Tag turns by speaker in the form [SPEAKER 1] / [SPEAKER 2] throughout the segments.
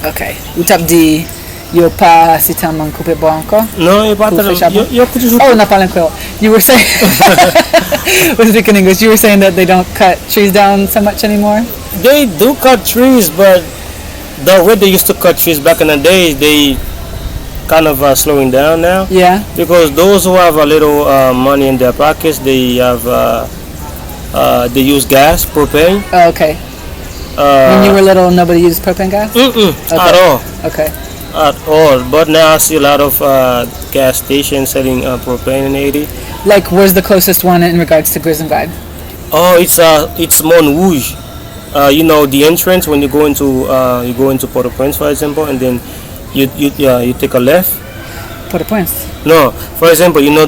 [SPEAKER 1] Ok. Ou tap di yo pa si telman koupe bo anko?
[SPEAKER 2] Non, yo pa telman. Yo koute jou.
[SPEAKER 1] Oh, not parlant Creole. You were saying... We're speaking English. You were saying that they don't cut trees down so much anymore?
[SPEAKER 2] They do cut trees, but the way they used to cut trees back in the days, they kind of slowing down now.
[SPEAKER 1] Yeah.
[SPEAKER 2] Because those who have a little money in their pockets, they have they use gas, propane.
[SPEAKER 1] Oh, okay. When you were little, nobody used propane gas?
[SPEAKER 2] Okay. At all.
[SPEAKER 1] Okay.
[SPEAKER 2] At all. But now I see a lot of gas stations selling propane in Haiti.
[SPEAKER 1] Like, where's the closest one in regards to Grisongard?
[SPEAKER 2] Oh, it's Mont Rouge. You know the entrance when you go into Port-au-Prince, for example, and then you take a left.
[SPEAKER 1] Port-au-Prince.
[SPEAKER 2] No, for example, you know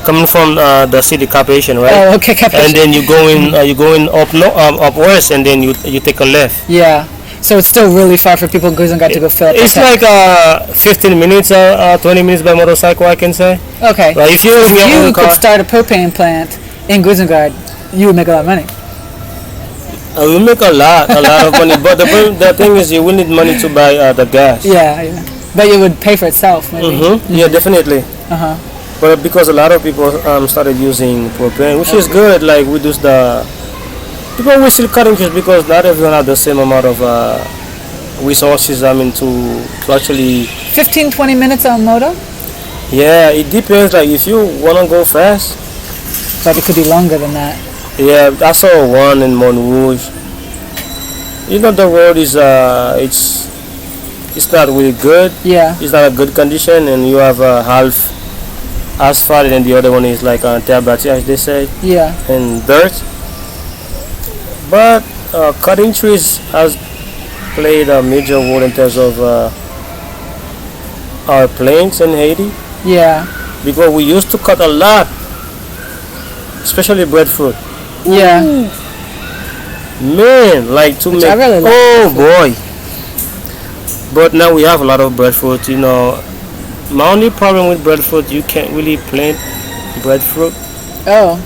[SPEAKER 2] coming from the city Cap Haitian, right?
[SPEAKER 1] Oh, okay, Cap Haitian.
[SPEAKER 2] And then you going up west, and then you take a left.
[SPEAKER 1] Yeah. So it's still really far for people in Grisongard to go fill up.
[SPEAKER 2] It's like 15 minutes, 20 minutes by motorcycle, I can say.
[SPEAKER 1] Okay.
[SPEAKER 2] Like if you
[SPEAKER 1] could start a propane plant in Grisongard, you would make a lot of money.
[SPEAKER 2] We make a lot of money, but the thing is, you will need money to buy the gas.
[SPEAKER 1] Yeah, but it would pay for itself, maybe.
[SPEAKER 2] Mm-hmm. Yeah, definitely. But because a lot of people started using propane, which is good, like reduce the people will still cutting trees because not everyone have the same amount of resources. I mean, to actually
[SPEAKER 1] 15-20 minutes on moto.
[SPEAKER 2] Yeah, it depends. Like if you wanna go fast,
[SPEAKER 1] but it could be longer than that.
[SPEAKER 2] Yeah, I saw one in Mont Rouge. You know, the road is it's not really good.
[SPEAKER 1] Yeah.
[SPEAKER 2] It's not a good condition, and you have half asphalt, and the other one is like terre battue, as they say.
[SPEAKER 1] Yeah.
[SPEAKER 2] And dirt. But cutting trees has played a major role in terms of our plains in Haiti.
[SPEAKER 1] Yeah.
[SPEAKER 2] Because we used to cut a lot, especially breadfruit.
[SPEAKER 1] Yeah.
[SPEAKER 2] Ooh. Man, like to
[SPEAKER 1] Which
[SPEAKER 2] make.
[SPEAKER 1] I really like.
[SPEAKER 2] Oh boy. But now we have a lot of breadfruit. You know, my only problem with breadfruit, you can't really plant breadfruit.
[SPEAKER 1] Oh.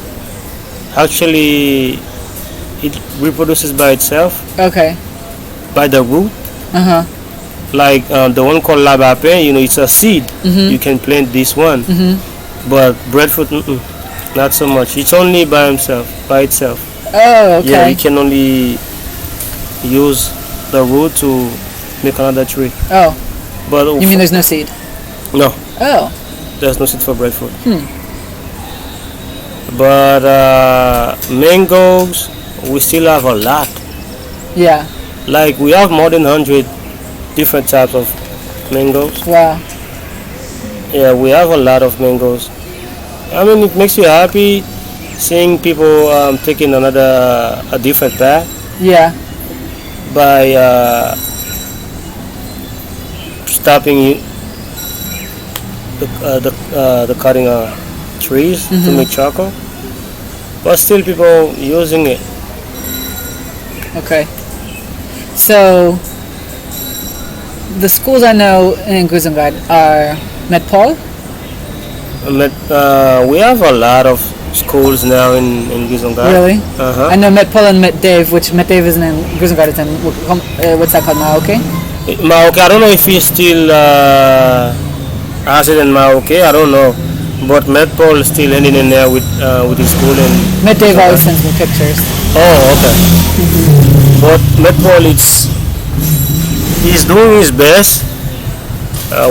[SPEAKER 2] Actually, it reproduces by itself.
[SPEAKER 1] Okay.
[SPEAKER 2] By the root. Like the one called labapin, you know, it's a seed. You can plant this one. But breadfruit, not so much. It's only by itself.
[SPEAKER 1] Oh, okay.
[SPEAKER 2] Yeah, you can only use the root to make another tree.
[SPEAKER 1] Oh.
[SPEAKER 2] But
[SPEAKER 1] you mean there's no seed?
[SPEAKER 2] No.
[SPEAKER 1] Oh.
[SPEAKER 2] There's no seed for breadfruit. But mangoes, we still have a lot.
[SPEAKER 1] Yeah.
[SPEAKER 2] Like we have more than 100 different types of mangoes.
[SPEAKER 1] Wow.
[SPEAKER 2] Yeah, we have a lot of mangoes. I mean, it makes you happy seeing people taking a different path.
[SPEAKER 1] Yeah.
[SPEAKER 2] By stopping the cutting trees to make charcoal, but still people using it.
[SPEAKER 1] Okay. So the schools I know in Grisongard are Medpol.
[SPEAKER 2] We have a lot of schools now in Grisongard.
[SPEAKER 1] Really? I know Medpol and Meddave, which Meddave isn't in Grisongard. It's in what's that called, Maoke?
[SPEAKER 2] Maoke. I don't know if he still has it in Maoke. I don't know, but Medpol is still ending in there with his school in.
[SPEAKER 1] Meddave always sends me pictures.
[SPEAKER 2] Oh, okay. But Medpol, he's doing his best.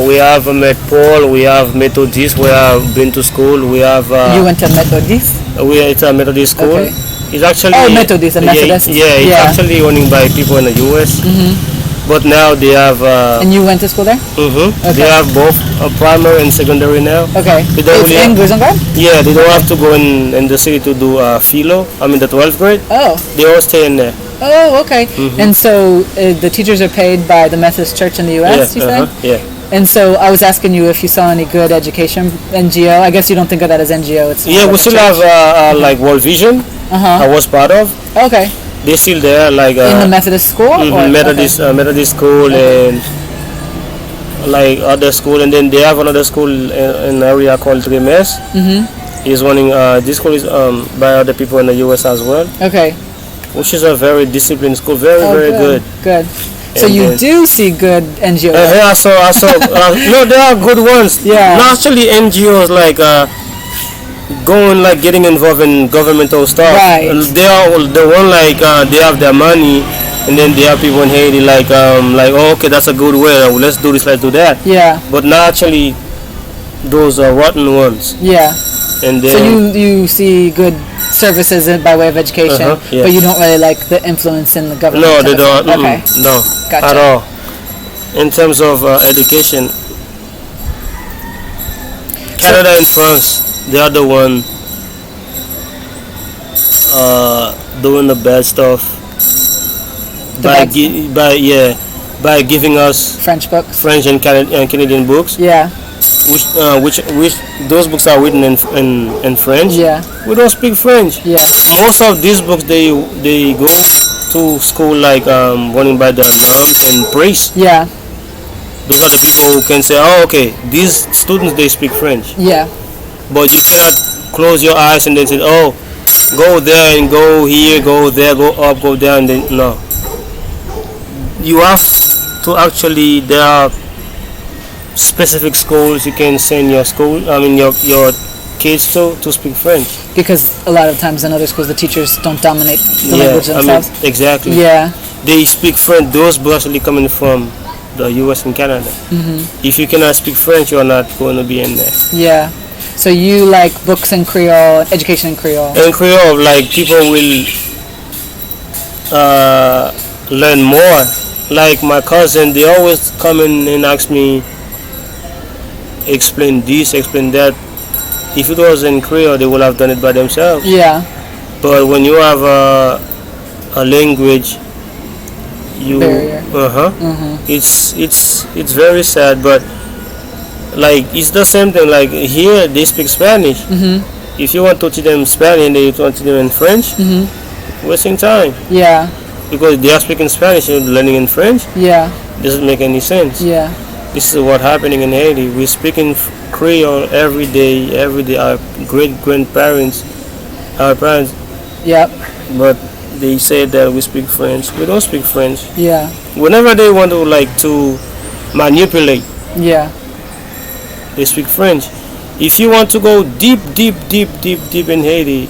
[SPEAKER 2] We have Medpol, we have Methodist, we have been to school, we have...
[SPEAKER 1] you went to Methodist?
[SPEAKER 2] It's a Methodist school. Okay. It's actually...
[SPEAKER 1] Oh, Methodist, a Methodist?
[SPEAKER 2] It's actually owned by people in the US. But now they have...
[SPEAKER 1] and you went to school there?
[SPEAKER 2] Okay. They have both primary and secondary now.
[SPEAKER 1] Okay. It's in Grisongard?
[SPEAKER 2] Yeah, they don't have to go in the city to do philo, I mean the 12th grade.
[SPEAKER 1] Oh.
[SPEAKER 2] They all stay in there.
[SPEAKER 1] Oh, okay. And so the teachers are paid by the Methodist Church in the U.S., you said?
[SPEAKER 2] Yeah.
[SPEAKER 1] And so I was asking you if you saw any good education NGO. I guess you don't think of that as NGO. It's
[SPEAKER 2] we still have like World Vision. I was part of.
[SPEAKER 1] Okay.
[SPEAKER 2] They're still there, like
[SPEAKER 1] in the Methodist school.
[SPEAKER 2] Methodist school and like other school, and then they have another school in an area called Tremes. He's running. This school is by other people in the U.S. as well.
[SPEAKER 1] Okay.
[SPEAKER 2] Which is a very disciplined school, very good.
[SPEAKER 1] Good. So you do see good NGOs.
[SPEAKER 2] Yeah, I saw. No, there are good ones.
[SPEAKER 1] Yeah.
[SPEAKER 2] Not actually NGOs like going like getting involved in governmental stuff.
[SPEAKER 1] Right.
[SPEAKER 2] They are the one like they have their money, and then they have people in Haiti like oh, okay, that's a good way. Let's do this. Let's do that.
[SPEAKER 1] Yeah.
[SPEAKER 2] But not actually those are rotten ones.
[SPEAKER 1] Yeah.
[SPEAKER 2] And then,
[SPEAKER 1] so you see good services by way of education,
[SPEAKER 2] yes.
[SPEAKER 1] but you don't really like the influence in the government.
[SPEAKER 2] No, they don't.
[SPEAKER 1] Okay.
[SPEAKER 2] No,
[SPEAKER 1] Gotcha.
[SPEAKER 2] at all. In terms of education, Canada and France, they are the one doing the bad stuff by giving us
[SPEAKER 1] French books,
[SPEAKER 2] French and Canadian books.
[SPEAKER 1] Yeah.
[SPEAKER 2] Which those books are written in French.
[SPEAKER 1] Yeah.
[SPEAKER 2] We don't speak French.
[SPEAKER 1] Yeah.
[SPEAKER 2] Most of these books they go to school like running by their moms and priests.
[SPEAKER 1] Yeah.
[SPEAKER 2] Those are the people who can say, oh, okay, these students they speak French.
[SPEAKER 1] Yeah.
[SPEAKER 2] But you cannot close your eyes and then say, oh, go there and go here, go there, go up, go down. Then no. You have to actually, there are specific schools you can send your kids to speak French.
[SPEAKER 1] Because a lot of times in other schools the teachers don't dominate the language themselves.
[SPEAKER 2] Exactly.
[SPEAKER 1] Yeah.
[SPEAKER 2] They speak French. Those books actually coming from the US and Canada.
[SPEAKER 1] Mm-hmm.
[SPEAKER 2] If you cannot speak French, you're not going to be in there.
[SPEAKER 1] Yeah. So you like books in Creole, education in Creole?
[SPEAKER 2] In Creole, like people will learn more. Like my cousin, they always come in and ask me, explain this, explain that. If it was in Creole, they would have done it by themselves.
[SPEAKER 1] Yeah.
[SPEAKER 2] But when you have a language,
[SPEAKER 1] barrier.
[SPEAKER 2] It's very sad, but like it's the same thing. Like here, they speak Spanish. Mm-hmm. If you want to teach them Spanish and they want to teach them in French, wasting time.
[SPEAKER 1] Yeah.
[SPEAKER 2] Because they are speaking Spanish and learning in French.
[SPEAKER 1] Yeah.
[SPEAKER 2] Doesn't make any sense.
[SPEAKER 1] Yeah.
[SPEAKER 2] This is what's happening in Haiti. We're speaking Creole every day. Our great-grandparents, our parents.
[SPEAKER 1] Yep.
[SPEAKER 2] But they say that we speak French. We don't speak French.
[SPEAKER 1] Yeah.
[SPEAKER 2] Whenever they want to manipulate,
[SPEAKER 1] yeah,
[SPEAKER 2] they speak French. If you want to go deep in Haiti,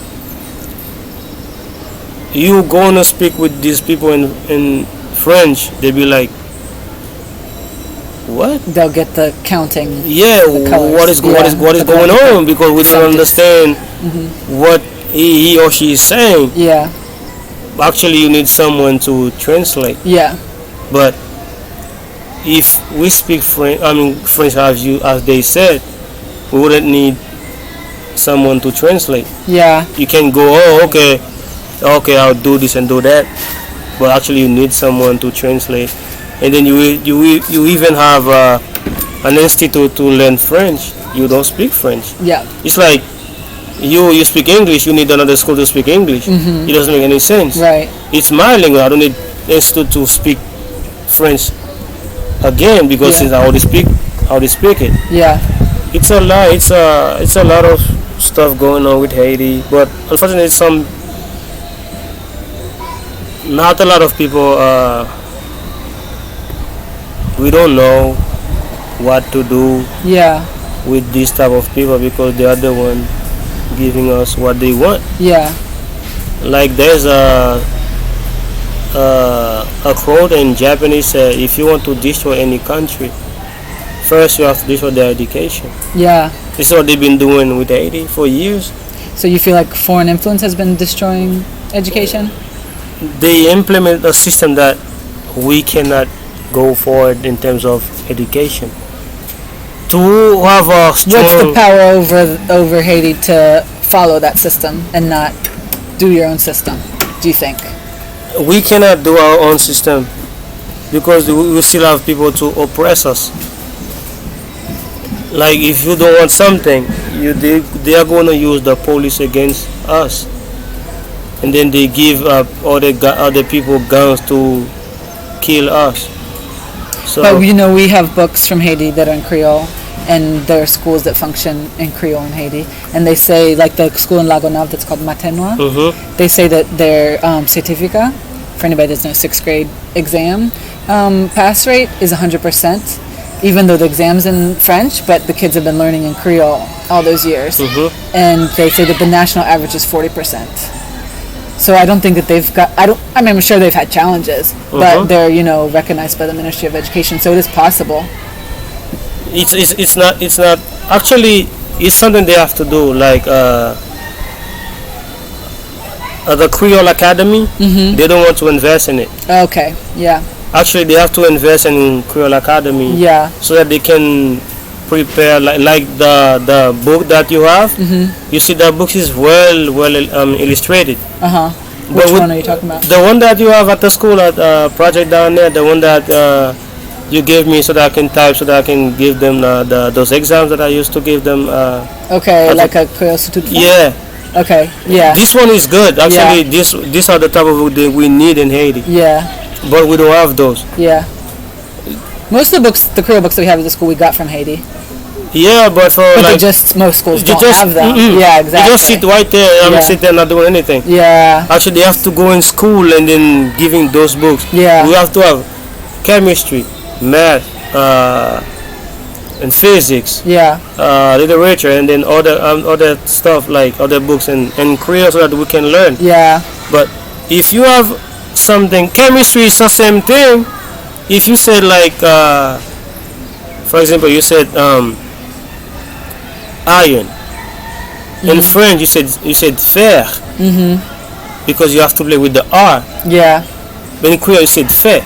[SPEAKER 2] you gonna speak with these people in French. They be like, what?
[SPEAKER 1] They'll get the counting.
[SPEAKER 2] Yeah, what is going on? Because we don't understand what he or she is saying.
[SPEAKER 1] Yeah.
[SPEAKER 2] Actually, you need someone to translate.
[SPEAKER 1] Yeah.
[SPEAKER 2] But if we speak French, French as they said, we wouldn't need someone to translate.
[SPEAKER 1] Yeah.
[SPEAKER 2] You can go, oh, okay, I'll do this and do that. But actually, you need someone to translate. And then you even have an institute to learn French. You don't speak French.
[SPEAKER 1] Yeah.
[SPEAKER 2] It's like you speak English. You need another school to speak English.
[SPEAKER 1] Mm-hmm.
[SPEAKER 2] It doesn't make any sense.
[SPEAKER 1] Right.
[SPEAKER 2] It's my language. I don't need institute to speak French again because since I already speak it.
[SPEAKER 1] Yeah.
[SPEAKER 2] It's a lot. It's a lot of stuff going on with Haiti, but unfortunately, not a lot of people. We don't know what to do.
[SPEAKER 1] Yeah.
[SPEAKER 2] With this type of people because they are the one giving us what they want.
[SPEAKER 1] Yeah.
[SPEAKER 2] Like there's a quote in Japanese: "If you want to destroy any country, first you have to destroy their education."
[SPEAKER 1] Yeah.
[SPEAKER 2] This is what they've been doing with Haiti for years.
[SPEAKER 1] So you feel like foreign influence has been destroying education?
[SPEAKER 2] They implement a system that we cannot go forward in terms of education. To have a strong...
[SPEAKER 1] What's the power over Haiti to follow that system and not do your own system, do you think?
[SPEAKER 2] We cannot do our own system because we still have people to oppress us. Like if you don't want something, they are going to use the police against us. And then they give other people guns to kill us. So,
[SPEAKER 1] but we have books from Haiti that are in Creole, and there are schools that function in Creole in Haiti, and they say, like the school in Lagonave that's called Matenois, they say that their certificate for anybody that doesn't know, 6th grade exam pass rate is 100%, even though the exam's in French, but the kids have been learning in Creole all those years.
[SPEAKER 2] Mm-hmm.
[SPEAKER 1] And they say that the national average is 40%. So I don't think that they've got, I mean, I'm sure they've had challenges, but they're, you know, recognized by the Ministry of Education, so it is possible.
[SPEAKER 2] It's not, actually, it's something they have to do, like, the Creole Academy, they don't want to invest in it.
[SPEAKER 1] Okay, yeah.
[SPEAKER 2] Actually, they have to invest in Creole Academy, so that they can prepare like the book that you have. You see, the book is well illustrated.
[SPEAKER 1] Which one are you talking about?
[SPEAKER 2] The one that you have at the school at project down there, the one that you gave me, so that I can type, so that I can give them those exams that I used to give them.
[SPEAKER 1] Okay, like a Creole Institute.
[SPEAKER 2] Yeah.
[SPEAKER 1] Okay. Yeah.
[SPEAKER 2] This one is good. Actually, these are the type of book that we need in Haiti.
[SPEAKER 1] Yeah.
[SPEAKER 2] But we don't have those.
[SPEAKER 1] Yeah. Most of the books, the Creole books that we have at the school, we got from Haiti.
[SPEAKER 2] Yeah, but for
[SPEAKER 1] but
[SPEAKER 2] like
[SPEAKER 1] most schools don't have them. Yeah, exactly.
[SPEAKER 2] You just sit right there, sit there not doing anything.
[SPEAKER 1] Yeah.
[SPEAKER 2] Actually, they have to go in school and then giving those books.
[SPEAKER 1] Yeah.
[SPEAKER 2] We have to have chemistry, math, and physics.
[SPEAKER 1] Yeah.
[SPEAKER 2] Literature, and then other stuff like other books and Creole, so that we can learn.
[SPEAKER 1] Yeah.
[SPEAKER 2] But if you have something, chemistry is the same thing. If you said like, for example, you said iron. In French, you said fer. Because you have to play with the R.
[SPEAKER 1] Yeah.
[SPEAKER 2] But in Creole, you said fer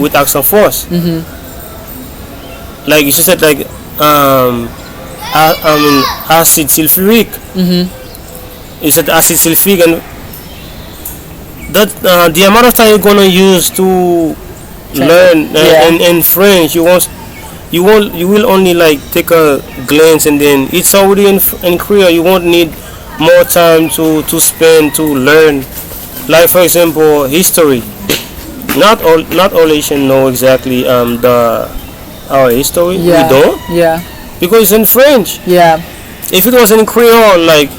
[SPEAKER 2] with accent force. Like you said, like acid sulfuric. You said acid sulfuric, and that the amount of time you're gonna use to learn in French, you will only like take a glance, and then it's already in Creole. You won't need more time to spend to learn. Like for example, history. Not all Asians know exactly our history.
[SPEAKER 1] Yeah.
[SPEAKER 2] We don't.
[SPEAKER 1] Yeah.
[SPEAKER 2] Because it's in French.
[SPEAKER 1] Yeah.
[SPEAKER 2] If it was in Creole, like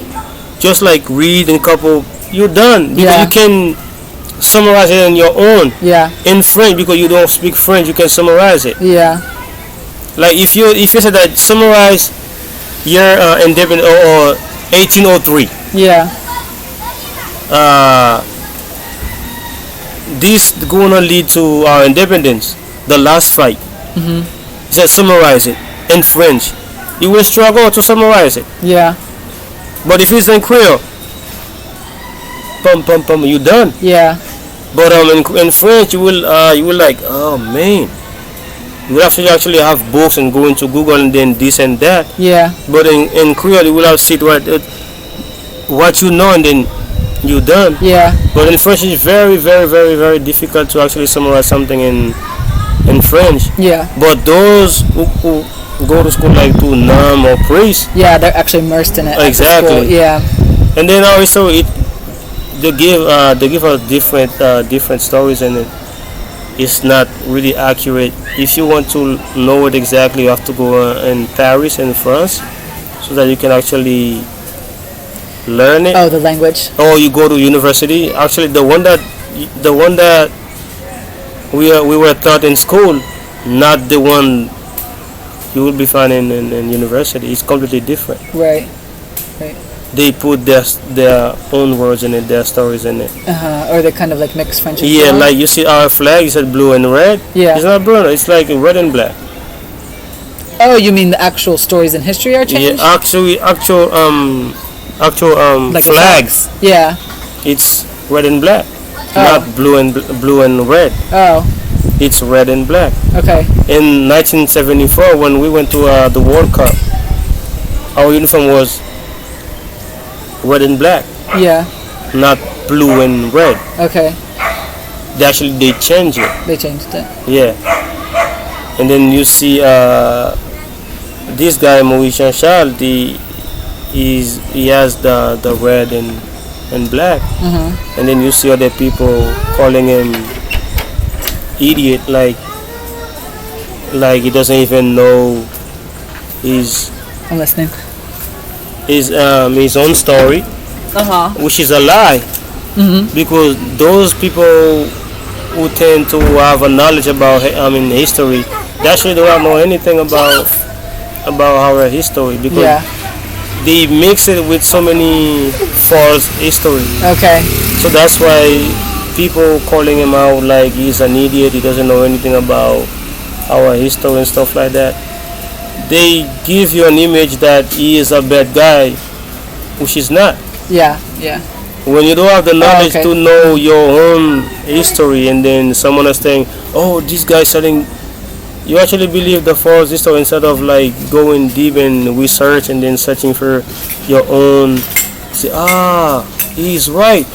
[SPEAKER 2] just like read a couple, you're done. Because you can summarize it on your own.
[SPEAKER 1] Yeah.
[SPEAKER 2] In French, because you don't speak French, you can summarize it.
[SPEAKER 1] Yeah.
[SPEAKER 2] Like if you said that summarize year independent or 1803.
[SPEAKER 1] Yeah.
[SPEAKER 2] This gonna lead to our independence, the last fight. It says summarize it in French. You will struggle to summarize it.
[SPEAKER 1] Yeah.
[SPEAKER 2] But if it's in Creole, you done.
[SPEAKER 1] Yeah.
[SPEAKER 2] But in French, you will like, oh man, you will have to actually have books and go into Google and then this and that.
[SPEAKER 1] Yeah.
[SPEAKER 2] But in Creole, you will have to sit right what you know, and then you done.
[SPEAKER 1] Yeah.
[SPEAKER 2] But in French, it's very, very, very, very difficult to actually summarize something in French.
[SPEAKER 1] Yeah.
[SPEAKER 2] But those who go to school like to NAM or Priest,
[SPEAKER 1] yeah, they're actually immersed in it.
[SPEAKER 2] Exactly.
[SPEAKER 1] Yeah.
[SPEAKER 2] And then also they give us different stories, and it's not really accurate. If you want to know it exactly, you have to go in Paris in France, so that you can actually learn it.
[SPEAKER 1] Oh, the language.
[SPEAKER 2] Or you go to university. Actually, the one that we were taught in school, not the one you will be finding in university. It's completely different.
[SPEAKER 1] Right. Right.
[SPEAKER 2] They put their own words in it, their stories in it.
[SPEAKER 1] Or they kind of like mixed French and
[SPEAKER 2] Yeah,
[SPEAKER 1] Creole.
[SPEAKER 2] like you see our flag, it said blue and red.
[SPEAKER 1] Yeah.
[SPEAKER 2] It's not blue, it's like red and black.
[SPEAKER 1] Oh, you mean the actual stories in history are changed?
[SPEAKER 2] Yeah, actual
[SPEAKER 1] like
[SPEAKER 2] flags.
[SPEAKER 1] Yeah.
[SPEAKER 2] It's red and black, not blue and red.
[SPEAKER 1] Oh.
[SPEAKER 2] It's red and black.
[SPEAKER 1] Okay.
[SPEAKER 2] In 1974, when we went to the World Cup, our uniform was red and black.
[SPEAKER 1] Yeah.
[SPEAKER 2] Not blue and red.
[SPEAKER 1] Okay.
[SPEAKER 2] They changed it.
[SPEAKER 1] They changed it.
[SPEAKER 2] Yeah. And then you see this guy Maurice Charles, he has the red and black. And then you see other people calling him idiot, like he doesn't even know his
[SPEAKER 1] I'm listening.
[SPEAKER 2] his own story, which is a lie. Because those people who tend to have a knowledge about history, they actually don't know anything about our history because they mix it with so many false history.
[SPEAKER 1] Okay.
[SPEAKER 2] So that's why people calling him out like he's an idiot. He doesn't know anything about our history and stuff like that. They give you an image that he is a bad guy, which is not.
[SPEAKER 1] Yeah.
[SPEAKER 2] When you don't have the knowledge to know your own history, and then someone is saying, "Oh, this guy's selling," you actually believe the false history instead of like going deep and research and then searching for your own. Say, he's right.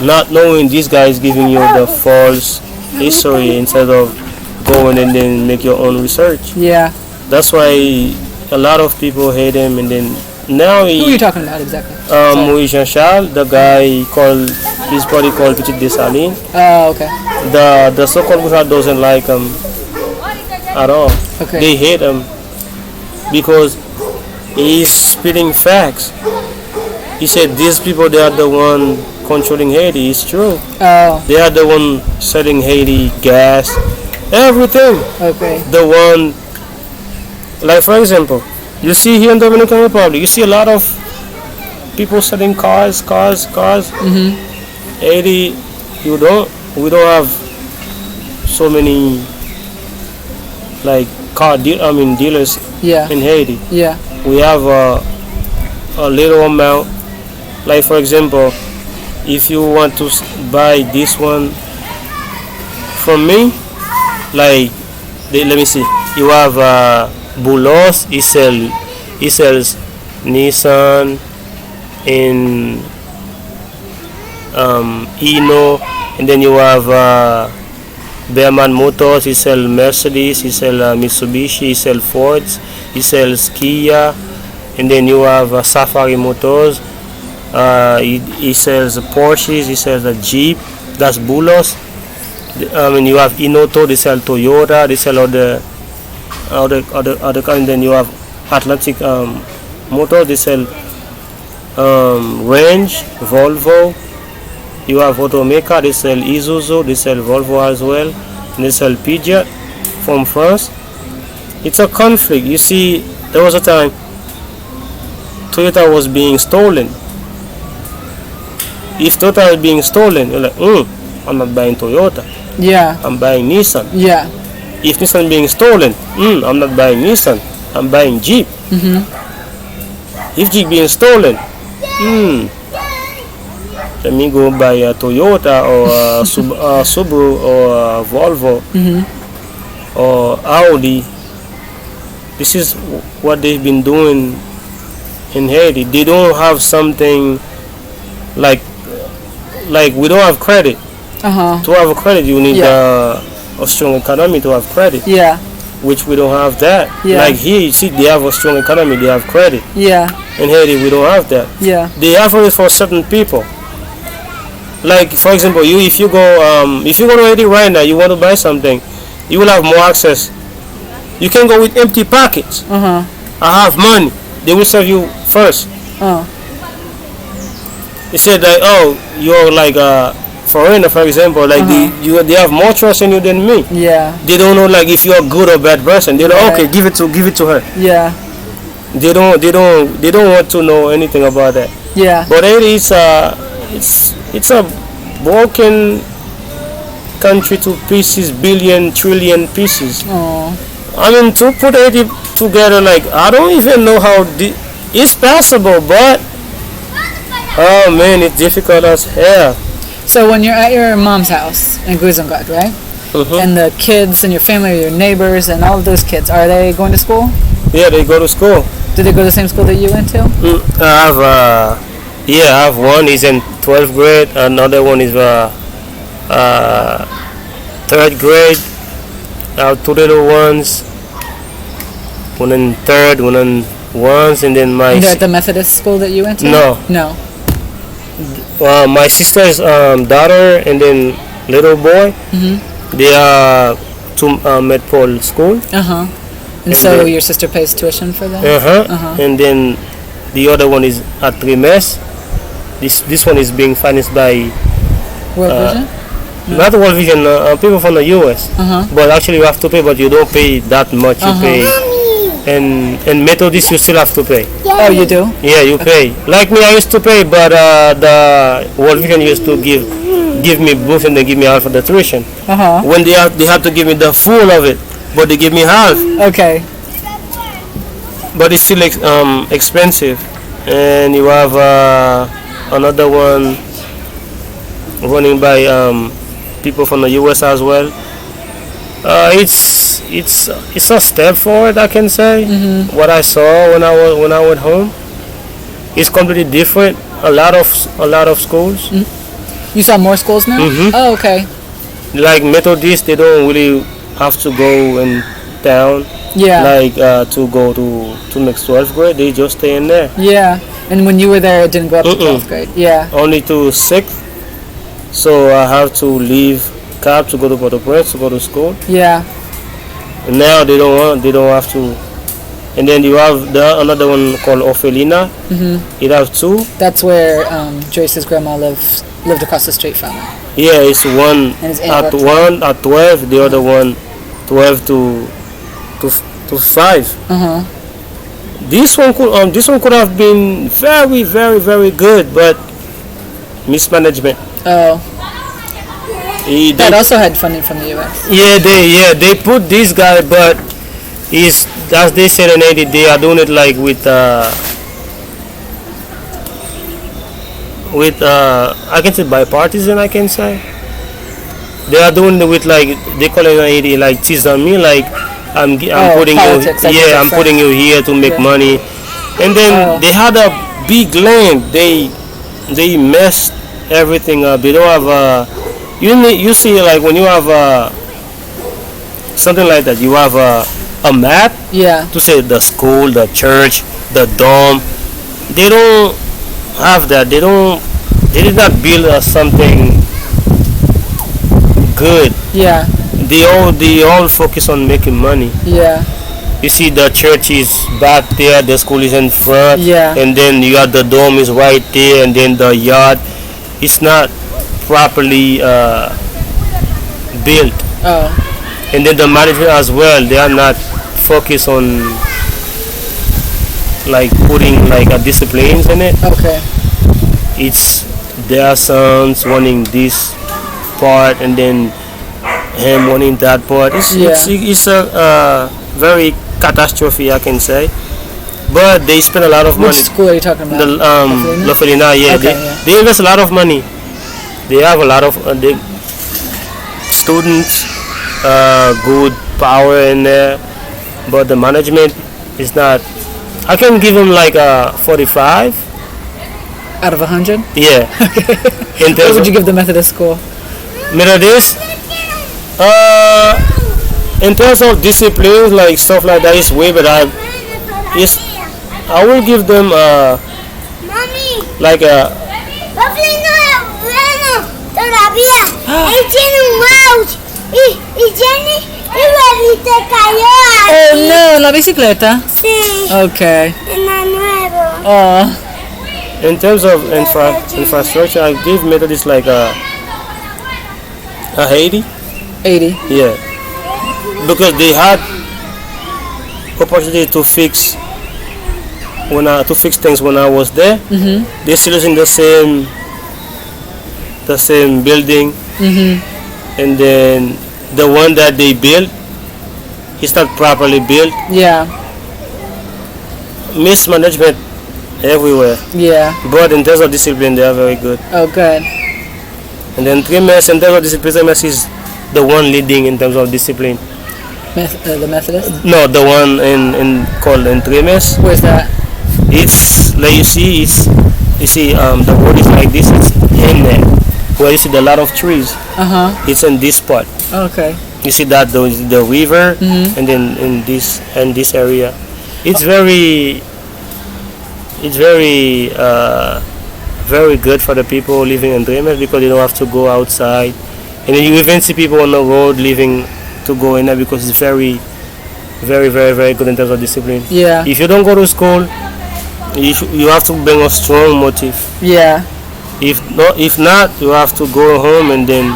[SPEAKER 2] Not knowing this guy is giving you the false history instead of going and then make your own research.
[SPEAKER 1] Yeah.
[SPEAKER 2] That's why a lot of people hate him, and then now
[SPEAKER 1] who are you talking about exactly?
[SPEAKER 2] Moïse Jean-Charles, the guy called his body called Petit Dessalines.
[SPEAKER 1] Oh, okay.
[SPEAKER 2] The so-called Bushra doesn't like him at all.
[SPEAKER 1] Okay.
[SPEAKER 2] They hate him because he's spitting facts. He said these people, they are the one controlling Haiti. It's true.
[SPEAKER 1] Oh.
[SPEAKER 2] They are the one selling Haiti gas, everything.
[SPEAKER 1] Okay.
[SPEAKER 2] The one, like for example, you see here in Dominican Republic, you see a lot of people selling cars.
[SPEAKER 1] Mm-hmm.
[SPEAKER 2] Haiti, we don't have so many like dealers in Haiti.
[SPEAKER 1] Yeah.
[SPEAKER 2] We have a little amount. Like for example, if you want to buy this one from me, like let me see, you have Boulos, he sells Nissan in Eno, and then you have Bearman Motors, he sells Mercedes, he sells Mitsubishi, he sells Fords, he sells Kia, and then you have Safari Motors, he sells Porsches, he sells a Jeep, that's Boulos. And you have Inoto, they sell Toyota, they sell other kinds. And then you have Atlantic Motors, they sell Range, Volvo. You have Automaker, they sell Isuzu, they sell Volvo as well, and they sell Peugeot from France. It's a conflict. You see, there was a time Toyota was being stolen. If Toyota is being stolen, you're like, I'm not buying Toyota.
[SPEAKER 1] Yeah.
[SPEAKER 2] I'm buying Nissan.
[SPEAKER 1] Yeah.
[SPEAKER 2] If Nissan being stolen, I'm not buying Nissan. I'm buying Jeep.
[SPEAKER 1] Mm-hmm.
[SPEAKER 2] If Jeep being stolen, let me go buy a Toyota or a Subaru or a Volvo or Audi. This is what they've been doing in Haiti. They don't have something like we don't have credit. To have a credit, you need a strong economy to have credit.
[SPEAKER 1] Yeah.
[SPEAKER 2] Which we don't have that.
[SPEAKER 1] Yeah.
[SPEAKER 2] Like here, you see, they have a strong economy, they have credit.
[SPEAKER 1] Yeah.
[SPEAKER 2] In Haiti, we don't have that.
[SPEAKER 1] Yeah.
[SPEAKER 2] They have it for certain people. Like for example, if you go to Haiti right now, you want to buy something, you will have more access. You can go with empty pockets. I have money. They will serve you first. They said like, you're like a foreigner, for example, like they have more trust in you than me.
[SPEAKER 1] Yeah.
[SPEAKER 2] They don't know like if you're a good or bad person. They know, okay, give it to her.
[SPEAKER 1] Yeah.
[SPEAKER 2] They don't want to know anything about that.
[SPEAKER 1] Yeah.
[SPEAKER 2] But Haiti, it's a broken country to pieces, billion, trillion pieces. I mean, to put Haiti together, like I don't even know how it's possible, but oh man, it's difficult as hell.
[SPEAKER 1] So when you're at your mom's house in Guizongad, right? And the kids and your family, your neighbors, and all of those kids, are they going to school?
[SPEAKER 2] Yeah, they go to school.
[SPEAKER 1] Do they go to the same school that you went to?
[SPEAKER 2] I have one. He's in 12th grade. Another one is 3rd grade. I have two little ones. One in 3rd, one in 1st, and then my.
[SPEAKER 1] They're at the Methodist school that you went to? No.
[SPEAKER 2] My sister's daughter and then little boy. They are to Medpol school.
[SPEAKER 1] And so your sister pays tuition for them?
[SPEAKER 2] And then the other one is at Trimes. This one is being financed by
[SPEAKER 1] World Vision?
[SPEAKER 2] Not World Vision, people from the US. But actually you have to pay, but you don't pay that much. You pay, and Methodist you still have to pay.
[SPEAKER 1] Oh, you do?
[SPEAKER 2] Yeah, you pay. Like me, I used to pay, but the World Vision used to give me both, and they give me half of the tuition. When they have to give me the full of it, but they give me half.
[SPEAKER 1] Okay.
[SPEAKER 2] But it's still expensive. And you have another one running by people from the US as well. It's a step forward, I can say. What I saw when I went home, it's completely different. A lot of schools.
[SPEAKER 1] You saw more schools now? Oh, okay.
[SPEAKER 2] Like Methodist, they don't really have to go in town.
[SPEAKER 1] Yeah.
[SPEAKER 2] Like to go to next 12th grade, they just stay in there.
[SPEAKER 1] Yeah. And when you were there, it didn't go up to 12th grade. Yeah.
[SPEAKER 2] Only to 6th. So I have to leave Cap to go to Port-au-Prince to go to school.
[SPEAKER 1] Yeah.
[SPEAKER 2] And now they don't have to. And then you have another one called Orphelina. It has 2.
[SPEAKER 1] That's where Joyce's grandma lived across the street from her.
[SPEAKER 2] Yeah, it's one at 12, the other one 12 to 5. This one could have been very, very, very good, but mismanagement.
[SPEAKER 1] Oh. That also had funding from the US.
[SPEAKER 2] Yeah, they put this guy, but he's, as they said in Haiti, they are doing it like with I can say bipartisan. I can say they are doing it with, like, they call it in Haiti like tease on me, like I'm putting
[SPEAKER 1] politics,
[SPEAKER 2] you, I'm putting you here to make money, and then they had a big land. They messed everything up. They don't have you see, like when you have something like that, you have a map.
[SPEAKER 1] Yeah.
[SPEAKER 2] To say the school, the church, the dome. They don't have that. They did not build something good.
[SPEAKER 1] Yeah.
[SPEAKER 2] They all focus on making money.
[SPEAKER 1] Yeah.
[SPEAKER 2] You see, the church is back there, the school is in front.
[SPEAKER 1] Yeah.
[SPEAKER 2] And then you got the dome is right there, and then the yard, it's not properly built.
[SPEAKER 1] Oh.
[SPEAKER 2] And then the management as well, they are not focused on like putting like a disciplines in it.
[SPEAKER 1] Okay.
[SPEAKER 2] It's their sons wanting this part, and then him wanting that part. It's a very catastrophe, I can say. But they spend a lot of money.
[SPEAKER 1] Which school are you talking about?
[SPEAKER 2] The Lofelina, yeah. Okay, they invest a lot of money. They have a lot of students, good power in there, but the management is not. I can give them like a 45
[SPEAKER 1] out of 100.
[SPEAKER 2] Yeah.
[SPEAKER 1] What would you give the Methodist school?
[SPEAKER 2] Methodist, in terms of discipline, like stuff like that, is way better. I will give them like a.
[SPEAKER 1] Oh no, la bicicleta.
[SPEAKER 3] Sí.
[SPEAKER 1] Okay.
[SPEAKER 3] En la nuevo.
[SPEAKER 1] Oh.
[SPEAKER 2] In terms of infrastructure, I give Methodist like a 80.
[SPEAKER 1] 80.
[SPEAKER 2] Yeah. Because they had opportunity to fix things when I was there. They're still using the same building. And then the one that they built is not properly built.
[SPEAKER 1] Yeah.
[SPEAKER 2] Mismanagement everywhere.
[SPEAKER 1] Yeah.
[SPEAKER 2] But in terms of discipline, they are very good.
[SPEAKER 1] Oh, good.
[SPEAKER 2] And then 3MS, in terms of discipline, 3MS is the one leading in terms of discipline.
[SPEAKER 1] The Methodist?
[SPEAKER 2] No, the one in called in 3MS.
[SPEAKER 1] Where's that?
[SPEAKER 2] It's like you see, the road is like this. It's in there where you see a lot of trees. It's in this part.
[SPEAKER 1] Okay.
[SPEAKER 2] You see that the river, and then in this area, it's very very good for the people living in Dreamers, because they don't have to go outside, and then you even see people on the road living to go in there, because it's very very good in terms of discipline.
[SPEAKER 1] Yeah.
[SPEAKER 2] If you don't go to school, you have to bring a strong motive.
[SPEAKER 1] Yeah.
[SPEAKER 2] If not, you have to go home and then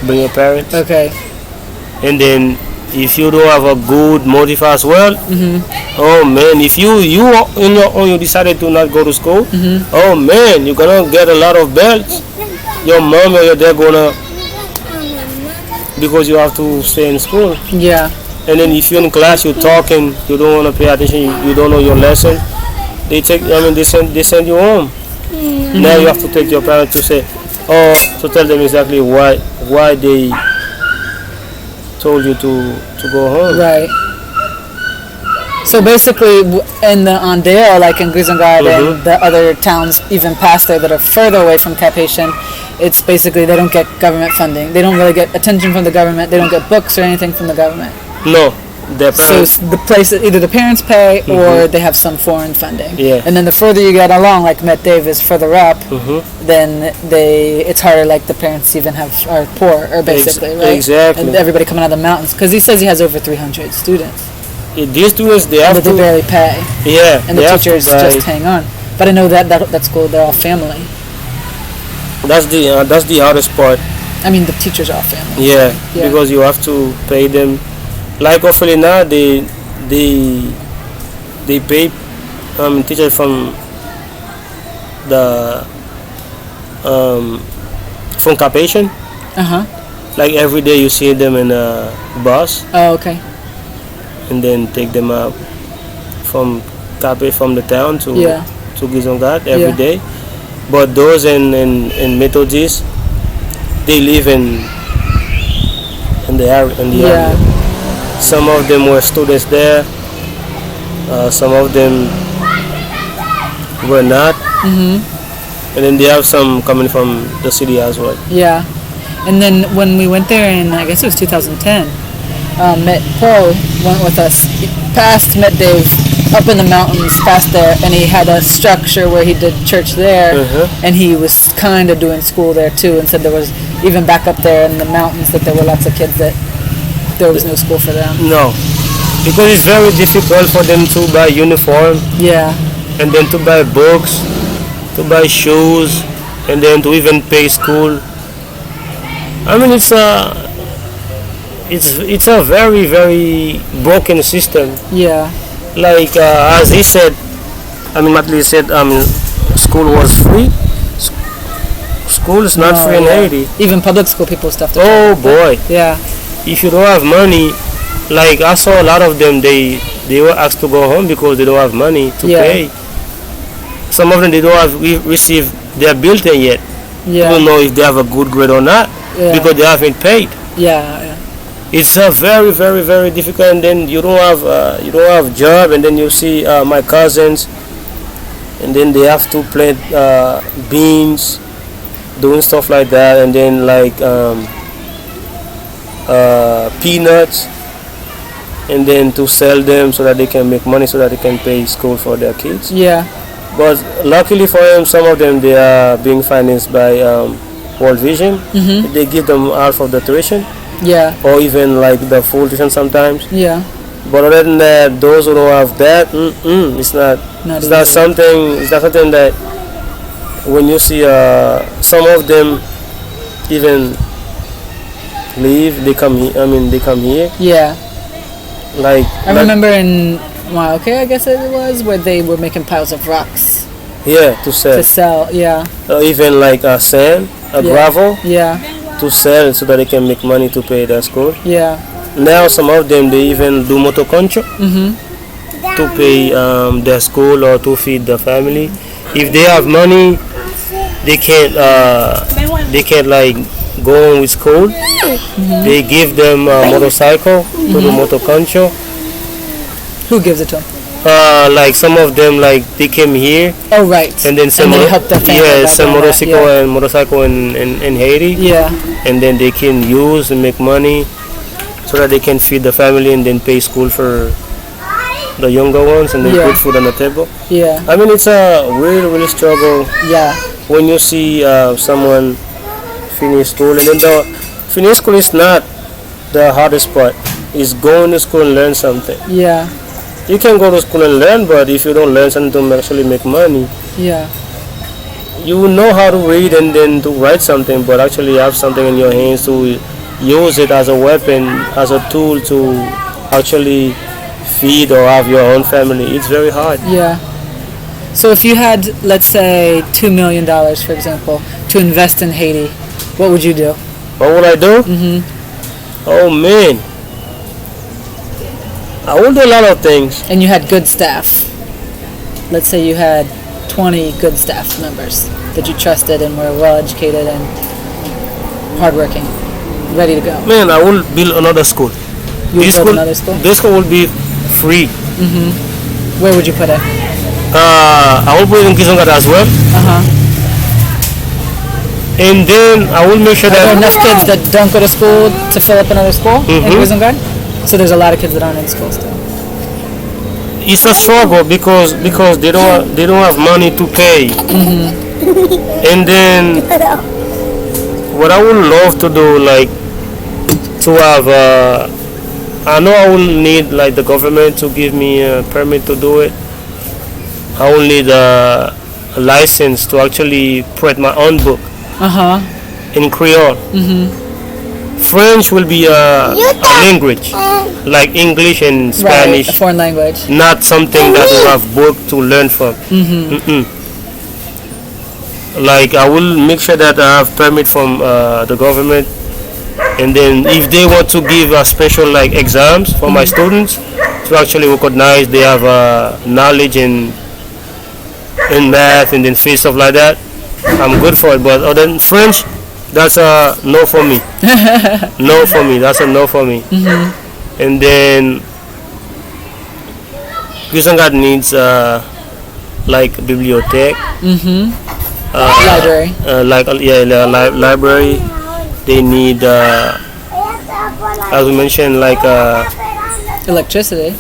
[SPEAKER 2] bring your parents.
[SPEAKER 1] Okay.
[SPEAKER 2] And then if you don't have a good motive as well, oh man, if you on your own you decided to not go to school, oh man, you're gonna get a lot of belts. Your mom or your dad gonna, because you have to stay in school.
[SPEAKER 1] Yeah.
[SPEAKER 2] And then if you're in class, you're talking, you don't want to pay attention, you don't know your lesson, they send you home. Now you have to take your parents to say, to tell them exactly why they told you to go home.
[SPEAKER 1] Right. So basically, in the Ondale, like in Grisongard and the other towns even past there that are further away from Cap Haitian, it's basically they don't get government funding. They don't really get attention from the government. They don't get books or anything from the government.
[SPEAKER 2] No, their parents.
[SPEAKER 1] So the place that either the parents pay or they have some foreign funding.
[SPEAKER 2] Yeah.
[SPEAKER 1] And then the further you get along, like Met Dave is further up, then it's harder. Like the parents even are poor, or basically, right?
[SPEAKER 2] Exactly.
[SPEAKER 1] And everybody coming out of the mountains, because he says he has over 300 students.
[SPEAKER 2] These students, they have
[SPEAKER 1] but they barely pay.
[SPEAKER 2] Yeah.
[SPEAKER 1] And the teachers just hang on. But I know that school, they're all family.
[SPEAKER 2] That's the hardest part.
[SPEAKER 1] I mean, the teachers are all family.
[SPEAKER 2] Yeah, because you have to pay them. Like hopefully now they pay teachers from the from Cap Haitian. Like every day you see them in a bus.
[SPEAKER 1] Oh, okay.
[SPEAKER 2] And then take them out from the town to Grisongard every day. But those in Methodist, they live in the area. Some of them were students there. Some of them were not. And then they have some coming from the city as well.
[SPEAKER 1] Yeah. And then when we went there in, I guess it was 2010, Paul went with us past Met Dave, up in the mountains past there, and he had a structure where he did church there, and he was kind of doing school there too, and said there was, even back up there in the mountains, that there were lots of kids that there was no school for them.
[SPEAKER 2] No, because it's very difficult for them to buy uniform. Yeah. And then to buy books, to buy shoes, and then to even pay school. I mean, it's a very, very broken system. Yeah. Like as he said, Matley said, school was free. School is not free in Haiti.
[SPEAKER 1] Even public school people stuff.
[SPEAKER 2] Oh boy.
[SPEAKER 1] Yeah.
[SPEAKER 2] If you don't have money, like I saw a lot of them, they were asked to go home because they don't have money to pay. Some of them, they don't have received their bulletin yet. Yeah. Don't know if they have a good grade or not because they haven't paid. Yeah. It's very, very, very difficult, and then you don't have job, and then you see my cousins, and then they have to plant beans, doing stuff like that, and then like peanuts, and then to sell them so that they can make money, so that they can pay school for their kids. Yeah. But luckily for them, some of them, they are being financed by World Vision. They give them half of the tuition. Yeah. Or even like the full tuition sometimes. Yeah. But other than that, those who don't have that, it's not something that when you see some of them even leave, they come here. They come here. Yeah. Like
[SPEAKER 1] I remember in I guess it was, where they were making piles of rocks.
[SPEAKER 2] Yeah, to sell.
[SPEAKER 1] To sell, yeah.
[SPEAKER 2] Even like sand, gravel. Yeah. To sell so that they can make money to pay their school. Yeah. Now some of them, they even do motoconcho to pay their school or to feed the family. If they have money, they can't like go on with school. They give them a motorcycle to do motoconcho.
[SPEAKER 1] Who gives it to them?
[SPEAKER 2] Like some of them, like they came here.
[SPEAKER 1] Oh right.
[SPEAKER 2] And then some motorcycle in Haiti. Yeah. And then they can use and make money so that they can feed the family and then pay school for the younger ones and then put food on the table. Yeah. It's a really struggle. Yeah. When you see someone finish school, and then the finish school is not the hardest part. It's going to school and learn something. Yeah. You can go to school and learn, but if you don't learn something to actually make money, you know how to read and then to write something, but actually have something in your hands to use it as a weapon, as a tool to actually feed or have your own family. It's very hard.
[SPEAKER 1] Yeah. So if you had, let's say, $2 million, for example, to invest in Haiti, what would you do?
[SPEAKER 2] What would I do? Oh man, I would do a lot of things.
[SPEAKER 1] And you had good staff. Let's say you had 20 good staff members that you trusted and were well educated and hardworking, ready to go.
[SPEAKER 2] Man, I will build another school.
[SPEAKER 1] You would build another school?
[SPEAKER 2] This school will be free.
[SPEAKER 1] Where would you put it?
[SPEAKER 2] I will put it in Kizungat as well. And then I will make sure
[SPEAKER 1] Are there
[SPEAKER 2] that
[SPEAKER 1] enough kids that don't go to school to fill up another school in Kizungat? So there's a lot of kids that aren't in school still.
[SPEAKER 2] it's a struggle because they don't have money to pay. And then what I would love to do, like, to have I know I will need like the government to give me a permit to do it. I will need a license to actually print my own book in Creole. French will be a language, like English and Spanish.
[SPEAKER 1] Right, a foreign language.
[SPEAKER 2] Not something that you have book to learn from. Like I will make sure that I have permit from the government, and then if they want to give a special like exams for my students to actually recognize they have knowledge in math and then face stuff like that, I'm good for it. But other than French, that's a no for me. No for me. That's a no for me. And then Kizungat needs like bibliothèque.
[SPEAKER 1] Library.
[SPEAKER 2] Library. They need, as we mentioned, like
[SPEAKER 1] Electricity.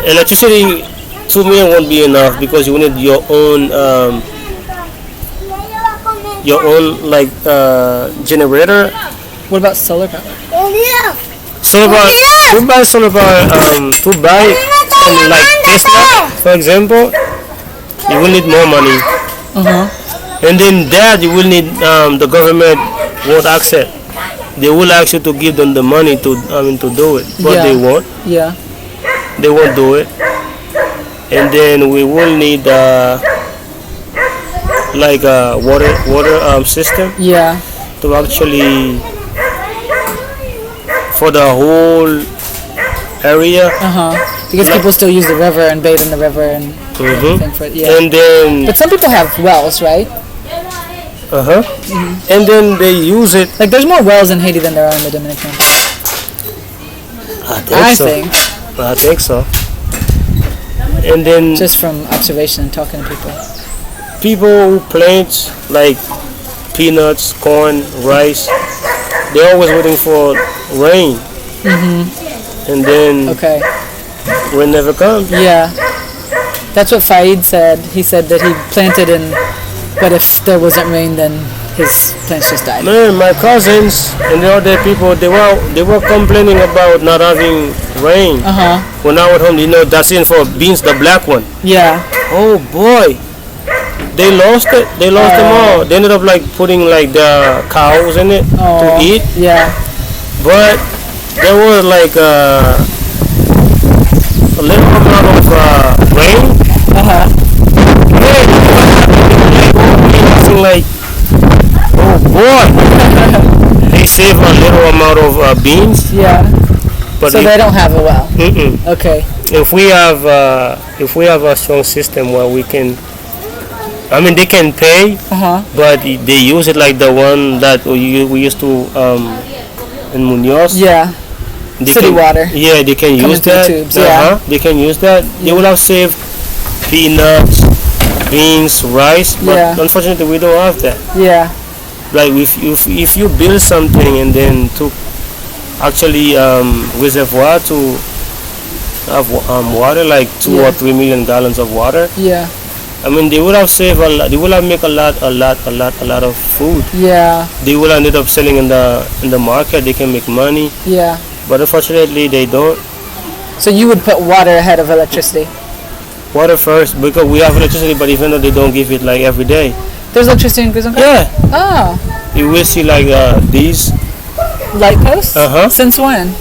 [SPEAKER 2] electricity. 2 million won't be enough because you need your own like generator.
[SPEAKER 1] What about solar power?
[SPEAKER 2] Solar power. To buy solar power, to buy from like Tesla, for example, you will need more money. And then that you will need the government won't accept. They will ask you to give them the money to to do it, but they won't.
[SPEAKER 1] Yeah.
[SPEAKER 2] They won't do it. And then we will need like a water system.
[SPEAKER 1] Yeah.
[SPEAKER 2] To actually for the whole area.
[SPEAKER 1] Because people still use the river and bathe in the river and everything for it. Yeah.
[SPEAKER 2] And then
[SPEAKER 1] But some people have wells, right?
[SPEAKER 2] and then they use it.
[SPEAKER 1] Like there's more wells in Haiti than there are in the Dominican. I think.
[SPEAKER 2] I think so. And then
[SPEAKER 1] Just from observation and talking to people.
[SPEAKER 2] people who plant like peanuts, corn, rice, they're always waiting for rain. And then
[SPEAKER 1] Okay.
[SPEAKER 2] rain never comes.
[SPEAKER 1] Yeah. That's what Faid said. He said that he planted but if there wasn't rain then his plants just died.
[SPEAKER 2] Man, my cousins and the other people, they were complaining about not having rain. When I was home, that's in for beans, the black one.
[SPEAKER 1] Yeah.
[SPEAKER 2] Oh boy, they lost it. They lost them all. They ended up like putting like the cows in it to eat.
[SPEAKER 1] Yeah.
[SPEAKER 2] But there was like a little amount of rain. Like, oh boy, they save a little amount of beans.
[SPEAKER 1] Yeah.
[SPEAKER 2] But
[SPEAKER 1] So they don't have a well. Okay.
[SPEAKER 2] If we have a strong system where we can, they can pay, but they use it like the one that we used to in Munoz.
[SPEAKER 1] Yeah. City water.
[SPEAKER 2] Yeah, they can use that.
[SPEAKER 1] Tubes,
[SPEAKER 2] They can use that. They will have saved peanuts, beans, rice, but unfortunately we don't have that.
[SPEAKER 1] Yeah.
[SPEAKER 2] Like if you build something and then to actually reservoir to have water, like 2 or 3 million gallons of water.
[SPEAKER 1] Yeah.
[SPEAKER 2] They would have saved a lot. They would have make a lot of food.
[SPEAKER 1] Yeah.
[SPEAKER 2] They would have ended up selling in the market. They can make money.
[SPEAKER 1] Yeah.
[SPEAKER 2] But unfortunately they don't.
[SPEAKER 1] So you would put water ahead of electricity?
[SPEAKER 2] Water first, because we have electricity, but even though they don't give it like every day.
[SPEAKER 1] There's electricity in Kizungat?
[SPEAKER 2] Yeah.
[SPEAKER 1] Oh.
[SPEAKER 2] You will see like these
[SPEAKER 1] light posts?
[SPEAKER 2] Uh-huh.
[SPEAKER 1] Since when?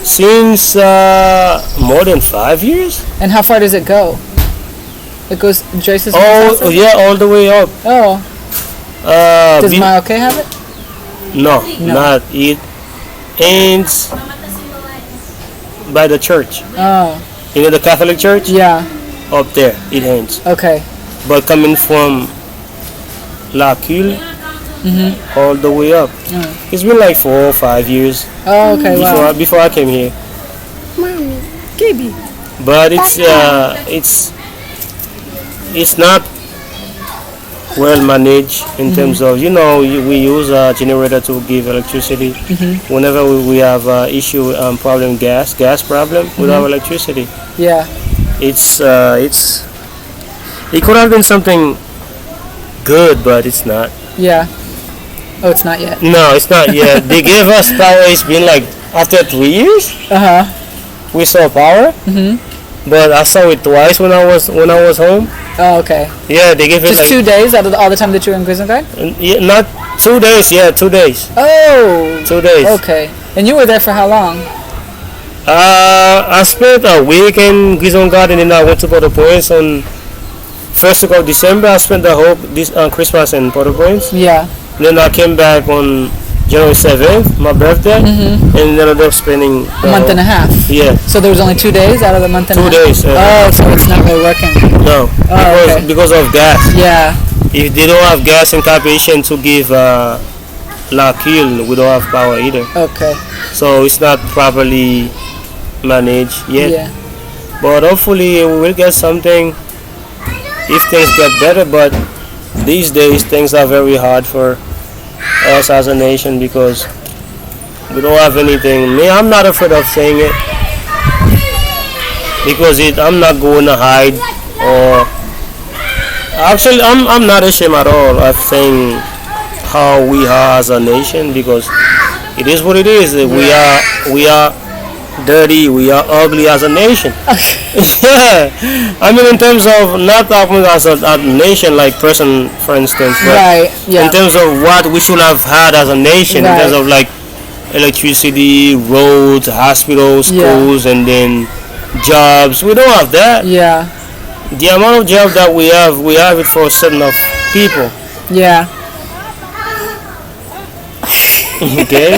[SPEAKER 2] Since more than 5 years.
[SPEAKER 1] And how far does it go? It goes Joyce's
[SPEAKER 2] Oh,
[SPEAKER 1] house?
[SPEAKER 2] yeah, all the way up.
[SPEAKER 1] Oh. Does my okay have it?
[SPEAKER 2] No, not it. Ends by the church.
[SPEAKER 1] Oh.
[SPEAKER 2] You know the Catholic church?
[SPEAKER 1] Yeah.
[SPEAKER 2] Up there, it ends.
[SPEAKER 1] Okay.
[SPEAKER 2] But coming from La Cule, all the way up. It's been like 4 or 5 years.
[SPEAKER 1] Oh, okay.
[SPEAKER 2] Before I came here.
[SPEAKER 3] Mommy.
[SPEAKER 1] Gaby.
[SPEAKER 2] But it's not well managed in terms of, we use a generator to give electricity. Whenever we have issue problem, gas problem with our electricity.
[SPEAKER 1] Yeah.
[SPEAKER 2] It could have been something good, but it's not.
[SPEAKER 1] Yeah. Oh, it's not yet.
[SPEAKER 2] No, it's not yet. They gave us power. It's been like after 3 years. We saw power. But I saw it twice when I was home.
[SPEAKER 1] Oh, okay.
[SPEAKER 2] Yeah, they gave it
[SPEAKER 1] just
[SPEAKER 2] like
[SPEAKER 1] 2 days out of all the time that you were in prison guard?
[SPEAKER 2] Yeah, not 2 days. Yeah, 2 days.
[SPEAKER 1] Oh.
[SPEAKER 2] 2 days.
[SPEAKER 1] Okay. And you were there for how long?
[SPEAKER 2] I spent a week in Prison Guard, and then I went to Port-au-Prince on first week of December. I spent the whole Christmas in Port-au-Prince.
[SPEAKER 1] Yeah.
[SPEAKER 2] Then I came back on January 7th, my birthday, and then I ended up spending
[SPEAKER 1] a month and a half.
[SPEAKER 2] Yeah.
[SPEAKER 1] So there was only 2 days out of the month and a half?
[SPEAKER 2] 2 days.
[SPEAKER 1] Oh, so it's not really working.
[SPEAKER 2] No, because of gas.
[SPEAKER 1] Yeah.
[SPEAKER 2] If they don't have gas in Cap Haitian to give La Cule, we don't have power either.
[SPEAKER 1] Okay.
[SPEAKER 2] So it's not properly managed yet.
[SPEAKER 1] Yeah.
[SPEAKER 2] But hopefully we will get something if things get better. But these days things are very hard for us as a nation because we don't have anything. Me, I'm not afraid of saying it because I'm not going to hide or actually I'm not ashamed at all of saying how we are as a nation because it is what it is. We are dirty, we are ugly as a nation. Yeah, I mean in terms of not talking as a nation like person for instance, but
[SPEAKER 1] right. Yeah.
[SPEAKER 2] in terms of what we should have had as a nation, in terms of like electricity, roads, hospitals, schools, and then jobs, we don't have that.
[SPEAKER 1] Yeah.
[SPEAKER 2] The amount of jobs that we have it for a certain of people.
[SPEAKER 1] Yeah.
[SPEAKER 2] Okay.